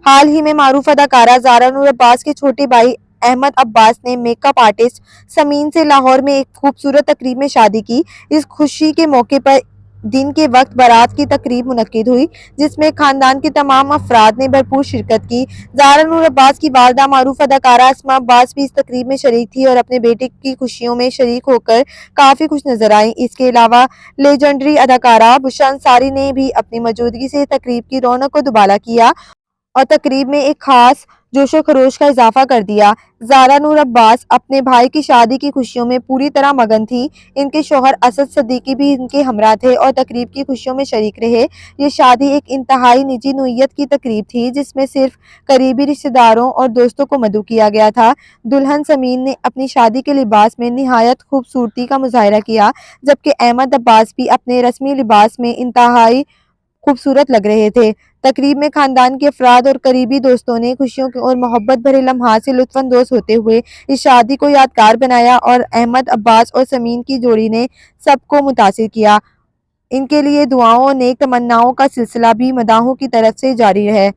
حال ہی میں معروف اداکارہ زارا نور عباس کے چھوٹے بھائی احمد عباس نے میک اپ آرٹسٹ سمین سے لاہور میں ایک خوبصورت تقریب میں شادی کی۔ اس خوشی کے موقع پر دن کے وقت بارات کی تقریب منعقد ہوئی، جس میں خاندان کے تمام افراد نے بھرپور شرکت کی۔ زارا نور عباس کی والدہ معروف اداکارہ اسماء عباس بھی اس تقریب میں شریک تھی اور اپنے بیٹے کی خوشیوں میں شریک ہو کر کافی خوش نظر آئیں۔ اس کے علاوہ لیجنڈری اداکارہ بشریٰ انصاری نے بھی اپنی موجودگی سے تقریب کی رونق کو دوبالا کیا اور تقریب میں ایک خاص جوش و خروش کا اضافہ کر دیا۔ زارا نور عباس اپنے بھائی کی شادی کی خوشیوں میں پوری طرح مگن تھیں۔ ان کے شوہر اسد صدیقی بھی ان کے ہمراہ تھے اور تقریب کی خوشیوں میں شریک رہے۔ یہ شادی ایک انتہائی نجی نوعیت کی تقریب تھی، جس میں صرف قریبی رشتہ داروں اور دوستوں کو مدعو کیا گیا تھا۔ دلہن سمین نے اپنی شادی کے لباس میں نہایت خوبصورتی کا مظاہرہ کیا، جبکہ احمد عباس بھی اپنے رسمی لباس میں انتہائی خوبصورت لگ رہے تھے۔ تقریب میں خاندان کے افراد اور قریبی دوستوں نے خوشیوں اور محبت بھرے لمحات سے لطف اندوز ہوتے ہوئے اس شادی کو یادگار بنایا اور احمد عباس اور سمین کی جوڑی نے سب کو متاثر کیا۔ ان کے لیے دعاؤں اور نیک تمناؤں کا سلسلہ بھی مداحوں کی طرف سے جاری ہے۔